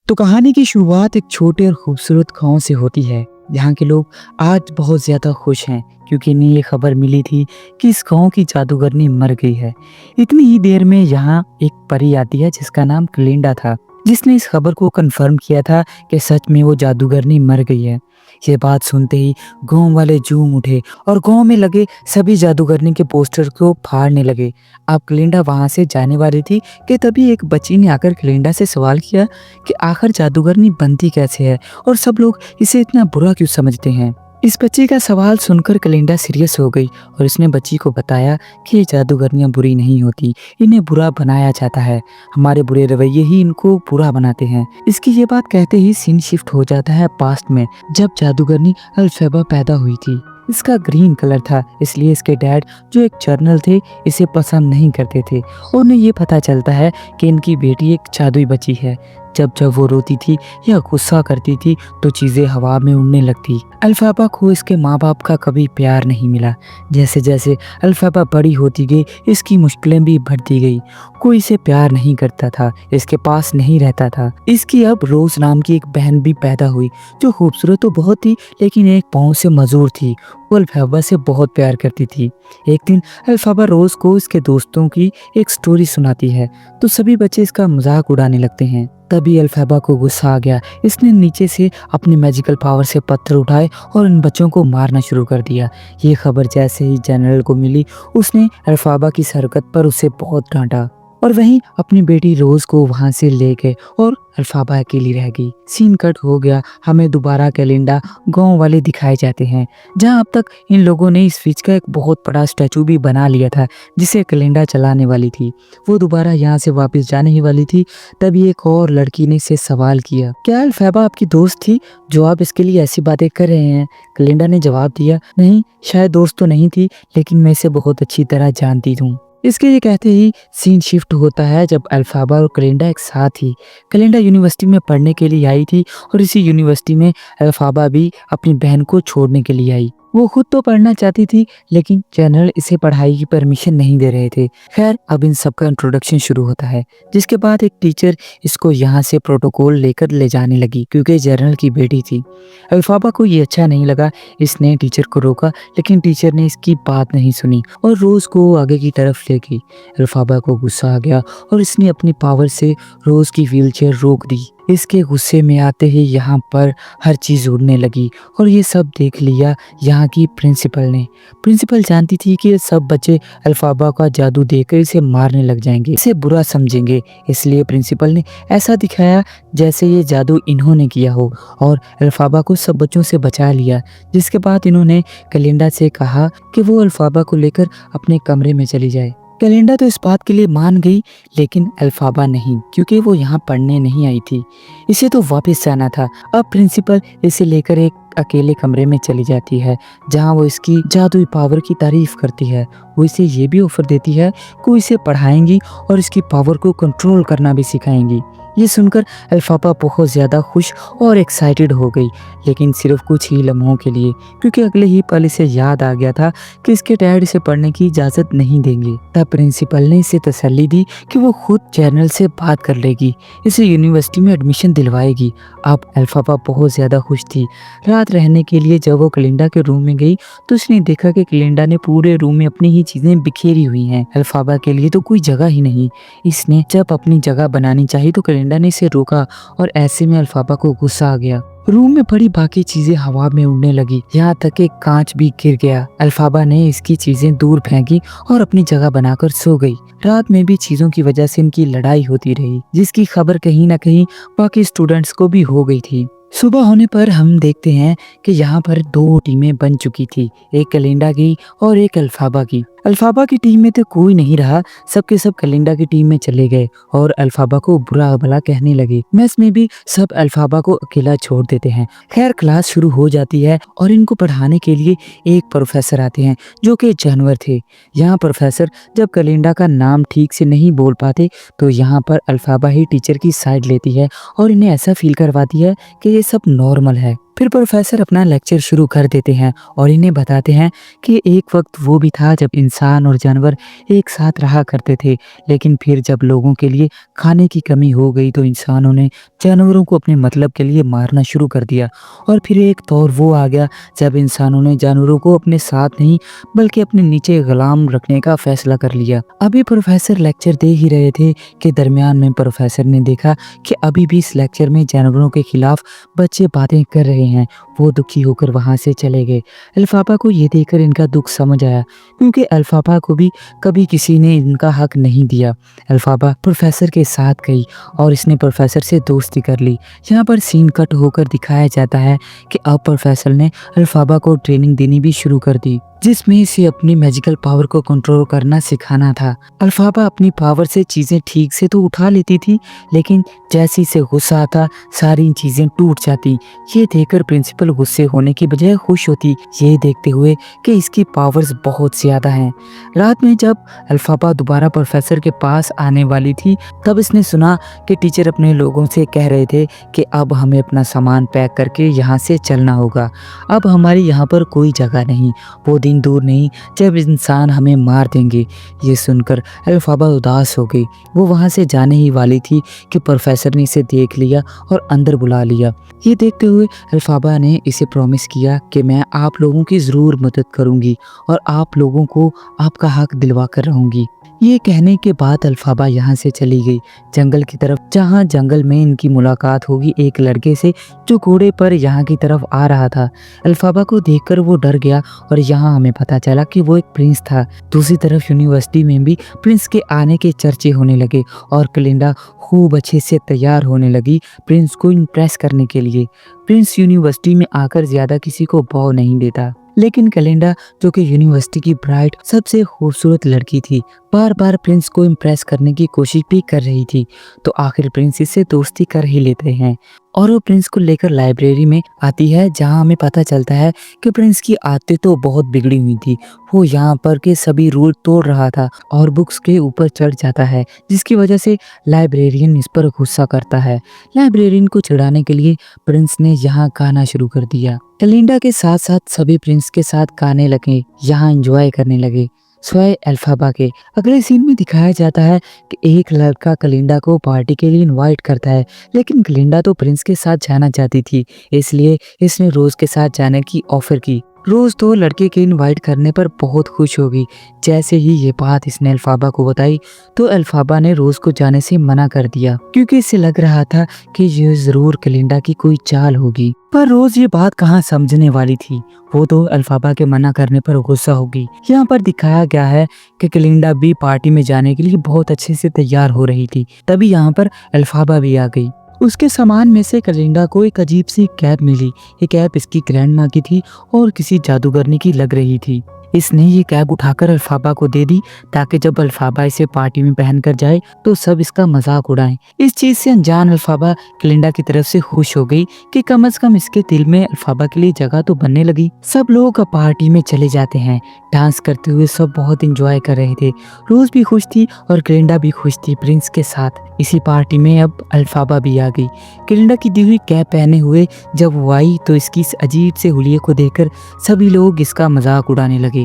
तो कहानी की शुरुआत एक छोटे और खूबसूरत गांव से होती है जहाँ के लोग आज बहुत ज़्यादा खुश हैं क्योंकि इन्हें ये खबर मिली थी कि इस गांव की जादूगरनी मर गई है। इतनी ही देर में यहाँ एक परी आती है जिसका नाम क्लिंडा था, जिसने इस खबर को कंफर्म किया था कि सच में वो जादूगरनी मर गई है। ये बात सुनते ही गांव वाले झूम उठे और गांव में लगे सभी जादूगरनी के पोस्टर को फाड़ने लगे। अब क्लिंडा वहां से जाने वाली थी कि तभी एक बच्ची ने आकर क्लिंडा से सवाल किया कि आखिर जादूगरनी बनती कैसे है और सब लोग इसे इतना बुरा क्यों समझते हैं। इस बच्ची का सवाल सुनकर क्लिंडा सीरियस हो गई और उसने बच्ची को बताया कि ये जादूगरनियां बुरी नहीं होती, इन्हें बुरा बनाया जाता है। हमारे बुरे रवैये ही इनको बुरा बनाते हैं। इसकी ये बात कहते ही सीन शिफ्ट हो जाता है पास्ट में, जब जादूगरनी अल्फेबा पैदा हुई थी। इसका ग्रीन कलर था, इसलिए इसके डैड जो एक जर्नल थे इसे पसंद नहीं करते थे। उन्हें ये पता चलता है कि इनकी बेटी एक जादुई बच्ची है। जब जब वो रोती थी या गुस्सा करती थी तो चीजें हवा में उड़ने लगती। अल्फाबा को इसके माँ बाप का कभी प्यार नहीं मिला। जैसे जैसे अल्फाबा बड़ी होती गई इसकी मुश्किलें भी बढ़ती गई। कोई इसे प्यार नहीं करता था, इसके पास नहीं रहता था। इसकी अब रोज नाम की एक बहन भी पैदा हुई जो खूबसूरत तो बहुत थी लेकिन एक पाँव से मजूर थी। वो अल्फाबा से बहुत प्यार करती थी। एक दिन अल्फाबा रोज को इसके दोस्तों की एक स्टोरी सुनाती है तो सभी बच्चे इसका मजाक उड़ाने लगते हैं। तभी अल्फाबा को गुस्सा आ गया। इसने नीचे से अपनी मैजिकल पावर से पत्थर उठाए और इन बच्चों को मारना शुरू कर दिया। ये खबर जैसे ही जनरल को मिली उसने अल्फाबा की इस हरकत पर उसे बहुत डांटा और वहीं अपनी बेटी रोज को वहां से ले गए और अल्फाबा अकेली रह गई। सीन कट हो गया। हमें दोबारा कैलेंडा गांव वाले दिखाए जाते हैं जहां अब तक इन लोगों ने इस फिश का एक बहुत बड़ा स्टैचू भी बना लिया था जिसे कैलेंडा चलाने वाली थी। वो दोबारा यहाँ से वापस जाने ही वाली थी। तभी एक और लड़की ने इससे सवाल किया, क्या अल्फाबा आपकी दोस्त थी जो आप इसके लिए ऐसी बातें कर रहे हैं? कैलेंडा ने जवाब दिया, नहीं, शायद दोस्त तो नहीं थी लेकिन मैं इसे बहुत अच्छी तरह जानती हूँ। इसके ये कहते ही सीन शिफ्ट होता है जब अल्फाबा और कैलेंडा एक साथ थी। कैलेंडा यूनिवर्सिटी में पढ़ने के लिए आई थी और इसी यूनिवर्सिटी में अल्फाबा भी अपनी बहन को छोड़ने के लिए आई। वो खुद तो पढ़ना चाहती थी लेकिन जनरल इसे पढ़ाई की परमिशन नहीं दे रहे थे। खैर, अब इन सबका इंट्रोडक्शन शुरू होता है जिसके बाद एक टीचर इसको यहाँ से प्रोटोकॉल लेकर ले जाने लगी क्योंकि जनरल की बेटी थी। अल्फाबा को ये अच्छा नहीं लगा। इसने टीचर को रोका लेकिन टीचर ने इसकी बात नहीं सुनी और रोज को आगे की तरफ ले गई। अल्फाबा को गुस्सा आ गया और इसने अपनी पावर से रोज की व्हीलचेयर रोक दी। इसके गुस्से में आते ही यहाँ पर हर चीज़ उड़ने लगी और ये सब देख लिया यहाँ की प्रिंसिपल ने। प्रिंसिपल जानती थी कि ये सब बच्चे अल्फाबा का जादू देखकर इसे मारने लग जाएंगे, इसे बुरा समझेंगे, इसलिए प्रिंसिपल ने ऐसा दिखाया जैसे ये जादू इन्होंने किया हो और अल्फाबा को सब बच्चों से बचा लिया। जिसके बाद इन्होंने कैलेंडा से कहा कि वो अल्फाबा को लेकर अपने कमरे में चली जाए। कैलेंडा तो इस बात के लिए मान गई लेकिन अल्फाबा नहीं, क्योंकि वो यहाँ पढ़ने नहीं आई थी, इसे तो वापस जाना था। अब प्रिंसिपल इसे लेकर एक अकेले कमरे में चली जाती है जहाँ वो इसकी जादुई पावर की तारीफ करती है। वो इसे ये भी ऑफर देती है कि वो इसे पढ़ाएंगी और इसकी पावर को कंट्रोल करना भी सिखाएंगी। ये सुनकर अल्फाबा बहुत ज़्यादा खुश और एक्साइटेड हो गई, लेकिन सिर्फ कुछ ही लम्हों के लिए, क्योंकि अगले ही पल इसे याद आ गया था कि इसके डैड इसे पढ़ने की इजाज़त नहीं देंगे। तब प्रिंसिपल ने इसे तसल्ली दी कि वो खुद जनरल से बात कर लेगी, इसे यूनिवर्सिटी में एडमिशन दिलवाएगी। अब अल्फाबा बहुत ज़्यादा खुश थी। रात रहने के लिए जब वो कैलेंडा के रूम में गई तो उसने देखा कि कैलेंडा ने पूरे रूम में अपनी ही चीज़ें बिखेरी हुई हैं। अल्फाबा के लिए तो कोई जगह ही नहीं। इसने जब अपनी जगह बनानी चाहिए तो कैलेंडा ने इसे रोका और ऐसे में अल्फाबा को गुस्सा आ गया। रूम में पड़ी बाकी चीजें हवा में उड़ने लगी, यहाँ तक कि कांच भी गिर गया। अल्फाबा ने इसकी चीजें दूर फेंकी और अपनी जगह बनाकर सो गई। रात में भी चीजों की वजह से इनकी लड़ाई होती रही, जिसकी खबर कहीं ना कहीं बाकी स्टूडेंट्स को भी हो गई थी। सुबह होने पर हम देखते हैं कि यहाँ पर दो टीमें बन चुकी थी, एक कैलेंडा की और एक अल्फाबा की। अल्फाबा की टीम में तो कोई नहीं रहा, सबके सब कैलेंडा की टीम में चले गए और अल्फाबा को बुरा भला कहने लगे। मैथ्स में भी सब अल्फाबा को अकेला छोड़ देते हैं। खैर, क्लास शुरू हो जाती है और इनको पढ़ाने के लिए एक प्रोफेसर आते हैं जो कि जानवर थे। यहाँ प्रोफेसर जब कैलेंडा का नाम ठीक से नहीं बोल पाते तो यहाँ पर अल्फाबा ही टीचर की साइड लेती है और इन्हें ऐसा फील करवाती है कि ये सब नॉर्मल है। फिर प्रोफेसर अपना लेक्चर शुरू कर देते हैं और इन्हें बताते हैं कि एक वक्त वो भी था जब इंसान और जानवर एक साथ रहा करते थे, लेकिन फिर जब लोगों के लिए खाने की कमी हो गई तो इंसानों ने जानवरों को अपने मतलब के लिए मारना शुरू कर दिया। और फिर एक दौर वो आ गया जब इंसानों ने जानवरों को अपने साथ नहीं बल्कि अपने नीचे गुलाम रखने का फैसला कर लिया। अभी प्रोफेसर लेक्चर दे ही रहे थे कि दरमियान में प्रोफेसर ने देखा कि अभी भी इस लेक्चर में जानवरों के खिलाफ बच्चे बातें कर रहे हैं। वो दुखी होकर वहां से चले गए। अल्फाबा को ये देखकर इनका दुख समझ आया, क्योंकि अल्फाबा को भी कभी किसी ने इनका हक नहीं दिया। अल्फाबा प्रोफेसर के साथ गई और इसने प्रोफेसर से दोस्ती कर ली। यहाँ पर सीन कट होकर दिखाया जाता है कि अब प्रोफेसर ने अल्फाबा को ट्रेनिंग देनी भी शुरू कर दी, जिसमें इसे अपनी मैजिकल पावर को कंट्रोल करना सिखाना था। अल्फाबा अपनी पावर से चीजें ठीक से तो उठा लेती थी, लेकिन जैसे इसे गुस्सा आता सारी चीजें टूट जाती। ये देखकर प्रिंसिपल गुस्से होने की बजाय खुश होती, ये देखते हुए कि इसकी पावर्स बहुत ज्यादा हैं। रात में जब अल्फाबा दोबारा प्रोफेसर के पास आने वाली थी, तब इसने सुना कि टीचर अपने लोगों से कह रहे थे कि अब हमें अपना सामान पैक करके यहाँ से चलना होगा। अब हमारी यहाँ पर कोई जगह नहीं, वो दिन दूर नहीं जब इंसान हमें मार देंगे। ये सुनकर अल्फाबा उदास हो गई। वो वहाँ से जाने ही वाली थी कि प्रोफेसर ने इसे देख लिया और अंदर बुला लिया। ये देखते हुए अल्फाबा ने इसे प्रॉमिस किया कि मैं आप लोगों की ज़रूर मदद करूँगी और आप लोगों को आपका हक दिलवा कर रहूँगी। ये कहने के बाद अल्फाबा यहाँ से चली गई जंगल की तरफ, जहाँ जंगल में इनकी मुलाकात होगी एक लड़के से जो घोड़े पर यहाँ की तरफ आ रहा था। अल्फाबा को देखकर वो डर गया और यहाँ हमें पता चला कि वो एक प्रिंस था। दूसरी तरफ यूनिवर्सिटी में भी प्रिंस के आने के चर्चे होने लगे और कलिंडा खूब अच्छे से तैयार होने लगी प्रिंस को इम्प्रेस करने के लिए। प्रिंस यूनिवर्सिटी में आकर ज्यादा किसी को भाव नहीं देता, लेकिन कलिंडा जो कि यूनिवर्सिटी की ब्राइट सबसे खूबसूरत लड़की थी, बार बार प्रिंस को इम्प्रेस करने की कोशिश भी कर रही थी। तो आखिर प्रिंस इससे दोस्ती कर ही लेते हैं और वो प्रिंस को लेकर लाइब्रेरी में आती है, जहां हमें पता चलता है कि प्रिंस की आदतें तो बहुत बिगड़ी हुई थी। वो यहाँ पर के सभी रूल तोड़ रहा था और बुक्स के ऊपर चढ़ जाता है, जिसकी वजह से लाइब्रेरियन इस पर गुस्सा करता है। लाइब्रेरियन को चिढ़ाने के लिए प्रिंस ने यहाँ गाना शुरू कर दिया। कलिंडा के साथ साथ सभी प्रिंस के साथ गाने लगे, यहाँ एंजॉय करने लगे स्वयं अल्फाबा के। अगले सीन में दिखाया जाता है कि एक लड़का कलिंडा को पार्टी के लिए इनवाइट करता है, लेकिन कलिंडा तो प्रिंस के साथ जाना चाहती थी, इसलिए इसने रोज के साथ जाने की ऑफर की। रोज तो लड़के के इनवाइट करने पर बहुत खुश होगी। जैसे ही ये बात इसने अल्फाबा को बताई तो अल्फाबा ने रोज को जाने से मना कर दिया, क्योंकि इसे लग रहा था कि ये जरूर कलिंडा की कोई चाल होगी। पर रोज ये बात कहाँ समझने वाली थी, वो तो अल्फाबा के मना करने पर गुस्सा होगी। यहाँ पर दिखाया गया है कि कलिंडा भी पार्टी में जाने के लिए बहुत अच्छे से तैयार हो रही थी। तभी यहाँ पर अल्फाबा भी आ गई। उसके सामान में से कलिंडा को एक अजीब सी कैप मिली। ये कैप इसकी ग्रैंड माँ की थी और किसी जादूगरनी की लग रही थी। इसने ये कैप उठाकर अल्फाबा को दे दी ताकि जब अल्फाबा इसे पार्टी में पहनकर जाए तो सब इसका मजाक उड़ाएं। इस चीज से अनजान अल्फाबा कलिंडा की तरफ से खुश हो गई कि कम से कम इसके दिल में अल्फाबा के लिए जगह तो बनने लगी। सब लोग पार्टी में चले जाते हैं, डांस करते हुए सब बहुत इंजॉय कर रहे थे। रोज भी खुश थी और कलिंडा भी खुश थी प्रिंस के साथ। इसी पार्टी में अब अल्फाबा भी आ गई। कलिंडा की दी हुई कैप पहने हुए जब वो आई तो इसकी इस अजीब से हुलिये को देखकर सभी लोग इसका मजाक उड़ाने लगे।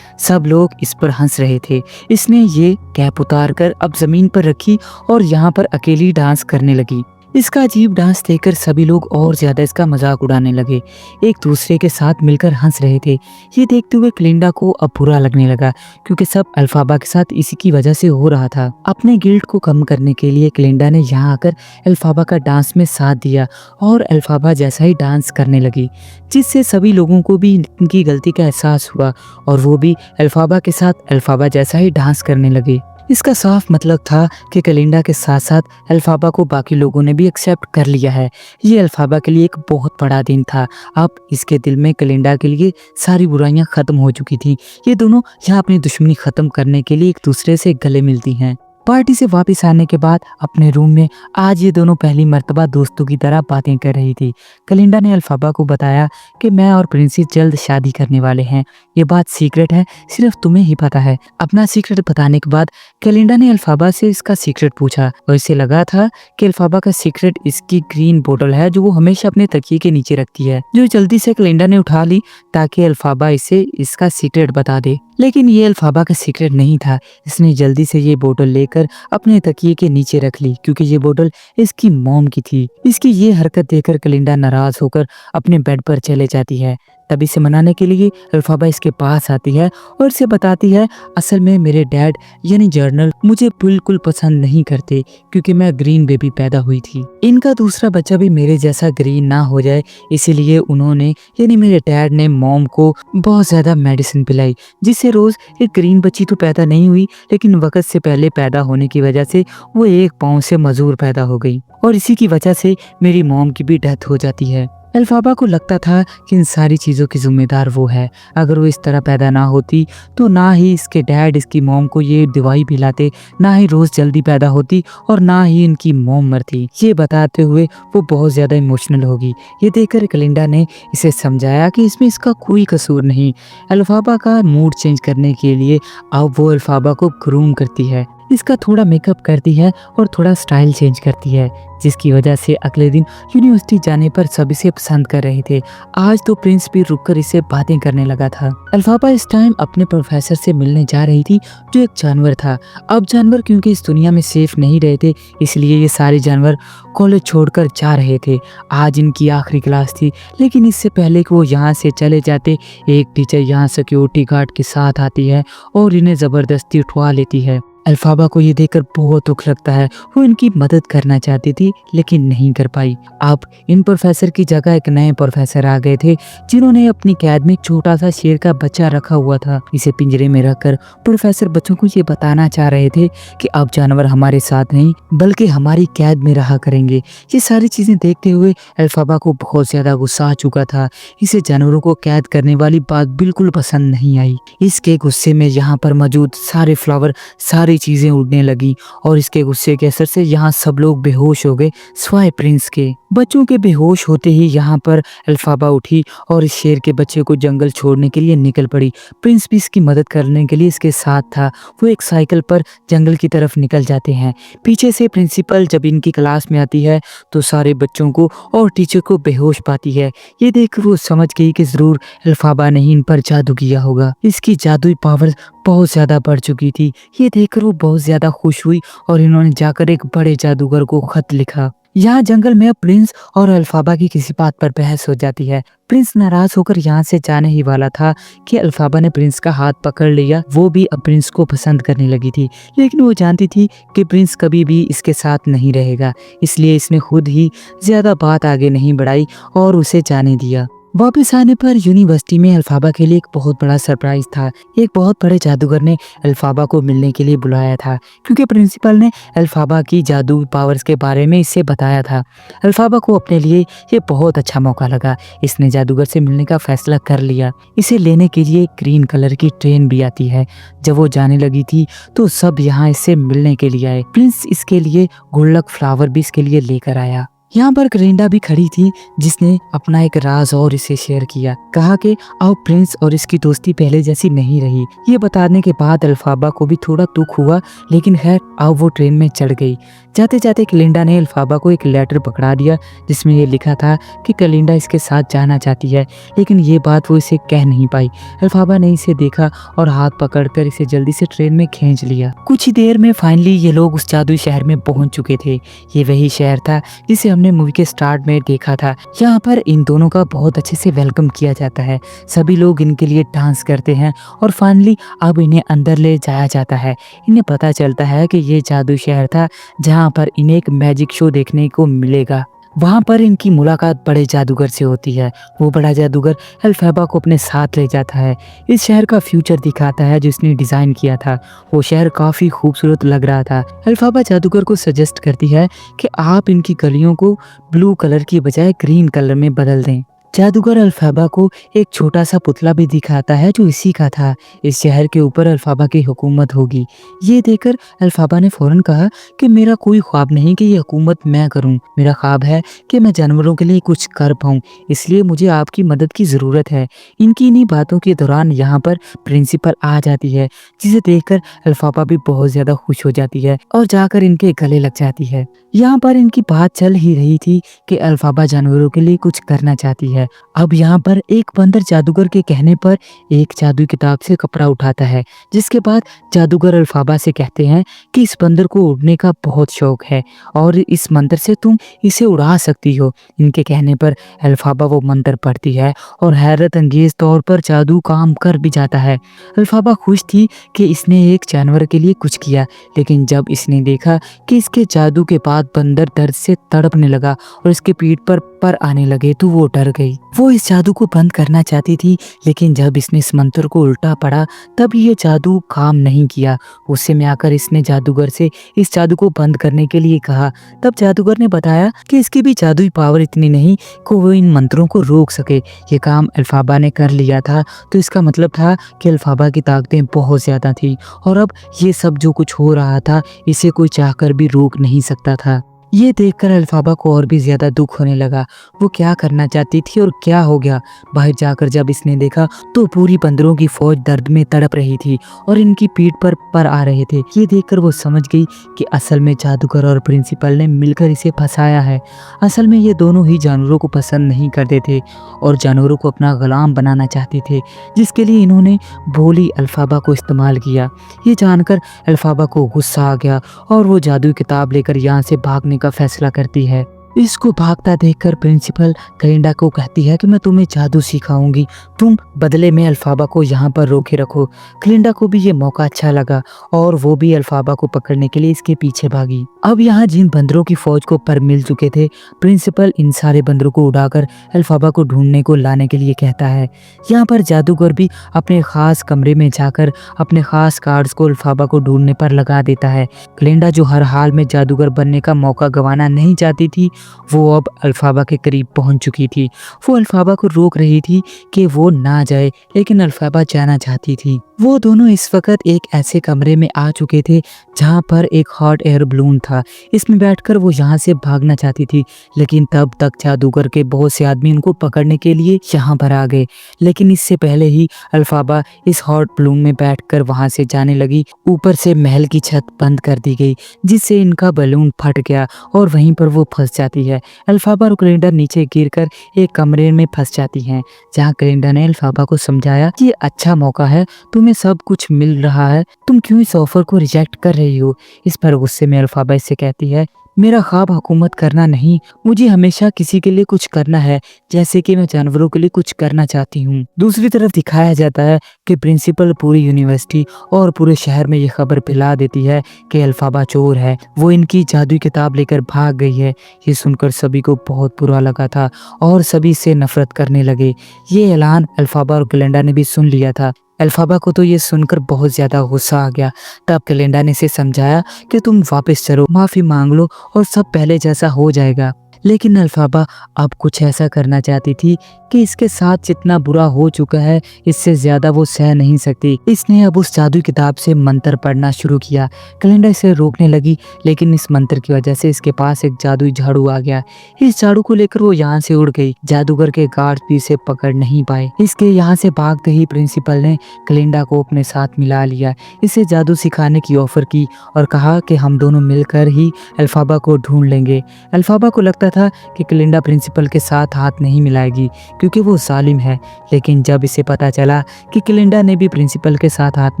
सब लोग इस पर हंस रहे थे। इसने ये कैप उतार कर अब जमीन पर रखी और यहाँ पर अकेली डांस करने लगी। इसका अजीब डांस देखकर सभी लोग और ज्यादा इसका मजाक उड़ाने लगे, एक दूसरे के साथ मिलकर हंस रहे थे। ये देखते हुए कलिंडा को अब बुरा लगने लगा, क्योंकि सब अल्फाबा के साथ इसी की वजह से हो रहा था। अपने गिल्ट को कम करने के लिए कलिंडा ने यहाँ आकर अल्फाबा का डांस में साथ दिया और अल्फाबा जैसा ही डांस करने लगी, जिससे सभी लोगों को भी इनकी गलती का एहसास हुआ और वो भी अल्फाबा के साथ अल्फाबा जैसा ही डांस करने लगे। इसका साफ मतलब था कि कलिंडा के साथ साथ अल्फाबा को बाकी लोगों ने भी एक्सेप्ट कर लिया है। ये अल्फाबा के लिए एक बहुत बड़ा दिन था। अब इसके दिल में कलिंडा के लिए सारी बुराइयां खत्म हो चुकी थी। ये दोनों यहाँ अपनी दुश्मनी खत्म करने के लिए एक दूसरे से गले मिलती हैं। पार्टी से वापस आने के बाद अपने रूम में आज ये दोनों पहली मर्तबा दोस्तों की तरह बातें कर रही थी। कलिंडा ने अल्फाबा को बताया कि मैं और प्रिंसी जल्द शादी करने वाले हैं। ये बात सीक्रेट है, सिर्फ तुम्हें ही पता है। अपना सीक्रेट बताने के बाद कलिंडा ने अल्फाबा से इसका सीक्रेट पूछा और इसे लगा था कि अल्फाबा का सीक्रेट इसकी ग्रीन बोतल है जो वो हमेशा अपने तकिए के नीचे रखती है, जो जल्दी से कलिंडा ने उठा ली ताकि अल्फाबा इसे इसका सीक्रेट बता दे। लेकिन ये अल्फाबा का सीक्रेट नहीं था। इसने जल्दी से ये बोतल लेकर अपने तकिए के नीचे रख ली क्योंकि ये बोतल इसकी मॉम की थी। इसकी ये हरकत देखकर कलिंडा नाराज होकर अपने बेड पर चले जाती है। तभी इसे मनाने के लिए अल्फाबा इसके पास आती है और इसे बताती है असल में मेरे डैड यानी जर्नल मुझे बिल्कुल पसंद नहीं करते क्योंकि मैं ग्रीन बेबी पैदा हुई थी। इनका दूसरा बच्चा भी मेरे जैसा ग्रीन ना हो जाए, इसीलिए उन्होंने यानी मेरे डैड ने मॉम को बहुत ज्यादा मेडिसिन पिलाई, जिससे रोज एक ग्रीन बच्ची तो पैदा नहीं हुई लेकिन वक्त से पहले पैदा होने की वजह से वो 1 पाउंड से मजूर पैदा हो गई और इसी की वजह से मेरी मॉम की भी डेथ हो जाती है। अल्फाबा को लगता था कि इन सारी चीज़ों की जिम्मेदार वो है। अगर वो इस तरह पैदा ना होती तो ना ही इसके डैड इसकी मॉम को ये दवाई पिलाते, ना ही रोज़ जल्दी पैदा होती और ना ही इनकी मॉम मरती। ये बताते हुए वो बहुत ज़्यादा इमोशनल होगी। ये देखकर कलिंडा ने इसे समझाया कि इसमें इसका कोई कसूर नहीं। अल्फाबा का मूड चेंज करने के लिए अब वो अल्फाबा को ग्रूम करती है, इसका थोड़ा मेकअप करती है और थोड़ा स्टाइल चेंज करती है, जिसकी वजह से अगले दिन यूनिवर्सिटी जाने पर सभी इसे पसंद कर रहे थे। आज तो प्रिंस भी रुककर इसे बातें करने लगा था। अल्फाबा इस टाइम अपने प्रोफेसर से मिलने जा रही थी जो एक जानवर था। अब जानवर क्योंकि इस दुनिया में सेफ नहीं रहे थे, इसलिए ये सारे जानवर कॉलेज छोड़कर जा रहे थे। आज इनकी आखिरी क्लास थी, लेकिन इससे पहले कि वो यहाँ से चले जाते एक टीचर यहाँ सिक्योरिटी गार्ड के साथ आती है और इन्हें जबरदस्ती उठवा लेती है। अल्फाबा को ये देखकर बहुत दुख लगता है। वो इनकी मदद करना चाहती थी लेकिन नहीं कर पाई। अब इन प्रोफेसर की जगह एक नए प्रोफेसर आ गए थे जिन्होंने अपनी कैद में छोटा सा शेर का बच्चा रखा हुआ था। इसे पिंजरे में रखकर प्रोफेसर बच्चों को ये बताना चाह रहे थे कि अब जानवर हमारे साथ नहीं बल्कि हमारी कैद में रहा करेंगे। ये सारी चीजें देखते हुए अल्फाबा को बहुत ज्यादा गुस्सा आ चुका था। इसे जानवरों को कैद करने वाली बात बिल्कुल पसंद नहीं आई। इसके गुस्से में यहाँ पर मौजूद सारे फ्लावर सारी चीजें उड़ने लगी और इसके गुस्से के असर से यहाँ सब लोग बेहोश हो गए सिवाय प्रिंस के। बच्चों के बेहोश होते ही यहाँ पर अल्फाबा उठी और इस शेर के बच्चे को जंगल छोड़ने के लिए निकल पड़ी। प्रिंस भी इसकी मदद करने के लिए इसके साथ था। वो एक साइकिल पर जंगल की तरफ निकल जाते हैं। पीछे से प्रिंसिपल जब इनकी क्लास में आती है तो सारे बच्चों को और टीचर को बेहोश पाती है। ये देखकर वो समझ गई कि जरूर अल्फाबा ने इन पर जादू किया होगा। इसकी जादुई पावर बहुत ज्यादा बढ़ चुकी थी। ये देखकर वो बहुत ज्यादा खुश हुई और इन्होंने जाकर एक बड़े जादूगर को खत लिखा। यहाँ जंगल में प्रिंस और अल्फाबा की किसी बात पर बहस हो जाती है। प्रिंस नाराज होकर यहाँ से जाने ही वाला था कि अल्फाबा ने प्रिंस का हाथ पकड़ लिया। वो भी अब प्रिंस को पसंद करने लगी थी, लेकिन वो जानती थी कि प्रिंस कभी भी इसके साथ नहीं रहेगा, इसलिए इसने खुद ही ज्यादा बात आगे नहीं बढ़ाई और उसे जाने दिया। वापस आने पर यूनिवर्सिटी में अल्फाबा के लिए एक बहुत बड़ा सरप्राइज था। एक बहुत बड़े जादूगर ने अल्फाबा को मिलने के लिए बुलाया था क्योंकि प्रिंसिपल ने अल्फाबा की जादू पावर्स के बारे में इसे बताया था। अल्फाबा को अपने लिए ये बहुत अच्छा मौका लगा। इसने जादूगर से मिलने का फैसला कर लिया। इसे लेने के लिए ग्रीन कलर की ट्रेन भी आती है। जब वो जाने लगी थी तो सब यहाँ इससे मिलने के लिए आए। प्रिंस इसके लिए गुल्लक फ्लावर भी इसके लिए लेकर आया। यहाँ पर कलिंडा भी खड़ी थी जिसने अपना एक राज और इसे शेयर किया। कहा कि अब प्रिंस और इसकी दोस्ती पहले जैसी नहीं रही। ये बताने के बाद अल्फाबा को भी थोड़ा दुख हुआ, लेकिन खैर अब वो ट्रेन में चढ़ गई। जाते जाते कलिंडा ने अल्फाबा को एक लेटर पकड़ा दिया जिसमें ये लिखा था कि कलिंडा इसके साथ जाना चाहती है, लेकिन ये बात वो इसे कह नहीं पाई। अल्फाबा ने इसे देखा और हाथ पकड़कर इसे जल्दी से ट्रेन में खींच लिया। कुछ ही देर में फाइनली ये लोग उस जादुई शहर में पहुंच चुके थे। ये वही शहर था जिसे हमने मूवी के स्टार्ट में देखा था। यहाँ पर इन दोनों का बहुत अच्छे से वेलकम किया जाता है। सभी लोग इनके लिए डांस करते हैं और फाइनली अब इन्हें अंदर ले जाया जाता है। इन्हें पता चलता है कि ये जादू शहर था जहाँ पर इन्हें एक मैजिक शो देखने को मिलेगा। वहाँ पर इनकी मुलाकात बड़े जादूगर से होती है। वो बड़ा जादूगर अल्फाबा को अपने साथ ले जाता है। इस शहर का फ्यूचर दिखाता है जिसने डिज़ाइन किया था। वो शहर काफ़ी खूबसूरत लग रहा था। अल्फाबा जादूगर को सजेस्ट करती है कि आप इनकी गलियों को ब्लू कलर की बजाय ग्रीन कलर में बदल दें। जादूगर अल्फाबा को एक छोटा सा पुतला भी दिखाता है जो इसी का था। इस शहर के ऊपर अल्फाबा की हुकूमत होगी। ये देखकर अल्फाबा ने फौरन कहा कि मेरा कोई ख्वाब नहीं कि ये हुकूमत मैं करूं। मेरा ख्वाब है कि मैं जानवरों के लिए कुछ कर पाऊं, इसलिए मुझे आपकी मदद की ज़रूरत है। इनकी इन्हीं बातों के दौरान यहाँ पर प्रिंसिपल आ जाती है, जिसे देखकर अल्फाबा भी बहुत ज़्यादा खुश हो जाती है और जाकर इनके गले लग जाती है। यहाँ पर इनकी बात चल ही रही थी कि अल्फाबा जानवरों के लिए कुछ करना चाहती है। अब यहाँ पर एक बंदर जादूगर के कहने पर एक जादुई किताब से कपड़ा उठाता है, जिसके बाद जादूगर अल्फाबा से कहते हैं कि इस बंदर को उड़ने का बहुत शौक है और इस मंत्र से तुम इसे उड़ा सकती हो। इनके कहने पर अल्फाबा वो मंत्र पढ़ती है और हैरत अंगेज तौर पर जादू काम कर भी जाता है। अल्फाबा खुश थी कि इसने एक जानवर के लिए कुछ किया, लेकिन जब इसने देखा कि इसके जादू के बाद बंदर दर्द से तड़पने लगा और इसके पीठ पर आने लगे तो वो डर गई। वो इस जादू को बंद करना चाहती थी, लेकिन जब इसने इस मंत्र को उल्टा पढ़ा तब ये जादू काम नहीं किया। गुस्से में आकर इसने जादूगर से इस जादू को बंद करने के लिए कहा। तब जादूगर ने बताया कि इसकी भी जादुई पावर इतनी नहीं कि वो इन मंत्रों को रोक सके। ये काम अल्फाबा ने कर लिया था, तो इसका मतलब था कि अल्फाबा की ताकतें बहुत ज्यादा थी और अब ये सब जो कुछ हो रहा था इसे कोई चाहकर भी रोक नहीं सकता था। ये देखकर अल्फाबा को और भी ज्यादा दुख होने लगा। वो क्या करना चाहती थी और क्या हो गया। बाहर जाकर जब इसने देखा तो पूरी बंदरों की फौज दर्द में तड़प रही थी और इनकी पीठ पर आ रहे थे। ये देखकर वो समझ गई कि असल में जादूगर और प्रिंसिपल ने मिलकर इसे फंसाया है। असल में ये दोनों ही जानवरों को पसंद नहीं करते थे और जानवरों को अपना गुलाम बनाना चाहते थे, जिसके लिए इन्होंने भोली अल्फाबा को इस्तेमाल किया। ये जानकर अल्फाबा को गुस्सा आ गया और वो जादुई किताब लेकर यहाँ से भागने का फैसला करती है। इसको भागता देखकर प्रिंसिपल कलिंडा को कहती है कि मैं तुम्हें जादू सिखाऊंगी, तुम बदले में अल्फाबा को यहाँ पर रोके रखो। कलिंडा को भी ये मौका अच्छा लगा और वो भी अल्फाबा को पकड़ने के लिए इसके पीछे भागी। अब यहाँ जिन बंदरों की फौज को पर मिल चुके थे, प्रिंसिपल इन सारे बंदरों को उड़ाकर अल्फाबा को ढूंढने को लाने के लिए कहता है। यहाँ पर जादूगर भी अपने खास कमरे में जाकर अपने खास कार्ड्स को अल्फाबा को ढूंढने पर लगा देता है। कलिंडा जो हर हाल में जादूगर बनने का मौका गंवाना नहीं चाहती थी, वो अब अल्फाबा के करीब पहुंच चुकी थी। वो अल्फाबा को रोक रही थी कि वो ना जाए, लेकिन अल्फाबा जाना चाहती थी। वो दोनों इस वक्त एक ऐसे कमरे में आ चुके थे जहां पर एक हॉट एयर बलून था। इसमें बैठकर वो यहाँ से भागना चाहती थी, लेकिन तब तक जादूगर के बहुत से आदमी उनको पकड़ने के लिए यहाँ पर आ गए। लेकिन इससे पहले ही अल्फाबा इस हॉट बलून में बैठकर वहां से जाने लगी। ऊपर से महल की छत बंद कर दी गई, जिससे इनका बलून फट गया और वहीं पर वो फंस जाती है। अल्फाबा और कलिंडा नीचे गिरकर एक कमरे में फंस जाती हैं, जहाँ कलिंडा ने अल्फाबा को समझाया कि ये अच्छा मौका है, तुम्हें सब कुछ मिल रहा है, तुम क्यों इस ऑफर को रिजेक्ट कर रही हो। इस पर गुस्से में अल्फाबा इससे कहती है, मेरा ख्वाब हुकूमत करना नहीं, मुझे हमेशा किसी के लिए कुछ करना है, जैसे कि मैं जानवरों के लिए कुछ करना चाहती हूँ। दूसरी तरफ दिखाया जाता है कि प्रिंसिपल पूरी यूनिवर्सिटी और पूरे शहर में ये खबर फैला देती है कि अल्फाबा चोर है, वो इनकी जादुई किताब लेकर भाग गई है। ये सुनकर सभी को बहुत बुरा लगा था और सभी से नफरत करने लगे। ये ऐलान अल्फाबा और कलिंडा ने भी सुन लिया था। अल्फाबा को तो ये सुनकर बहुत ज्यादा गुस्सा आ गया। तब कलिंडा ने इसे समझाया कि तुम वापस चलो, माफी मांग लो और सब पहले जैसा हो जाएगा। लेकिन अल्फाबा अब कुछ ऐसा करना चाहती थी कि इसके साथ जितना बुरा हो चुका है इससे ज्यादा वो सह नहीं सकती। इसने अब उस जादुई किताब से मंत्र पढ़ना शुरू किया। कलिंडा इसे रोकने लगी, लेकिन इस मंत्र की वजह से इसके पास एक जादुई झाड़ू आ गया। इस झाड़ू को लेकर वो यहाँ से उड़ गई। जादूगर के गार्ड्स भी इसे पकड़ नहीं पाए। इसके यहाँ से भागते ही प्रिंसिपल ने कलिंडा को अपने साथ मिला लिया, इसे जादू सिखाने की ऑफर की और कहा कि हम दोनों मिलकर ही अल्फाबा को ढूंढ लेंगे। अल्फाबा को लगता था कि कलिंडा प्रिंसिपल के साथ हाथ नहीं मिलाएगी क्योंकि वो जालिम है, लेकिन जब इसे पता चला कि कलिंडा ने भी प्रिंसिपल के साथ हाथ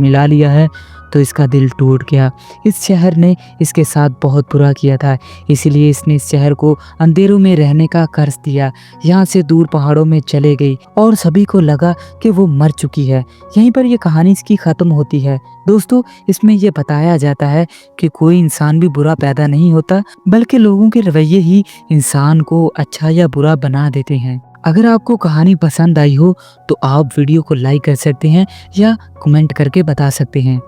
मिला लिया है तो इसका दिल टूट गया। इस शहर ने इसके साथ बहुत बुरा किया था, इसलिए इसने इस शहर को अंधेरों में रहने का कर्ज दिया। यहाँ से दूर पहाड़ों में चले गई और सभी को लगा कि वो मर चुकी है। यहीं पर ये कहानी इसकी ख़त्म होती है। दोस्तों, इसमें यह बताया जाता है कि कोई इंसान भी बुरा पैदा नहीं होता, बल्कि लोगों के रवैये ही इंसान को अच्छा या बुरा बना देते हैं। अगर आपको कहानी पसंद आई हो तो आप वीडियो को लाइक कर सकते हैं या कमेंट करके बता सकते हैं।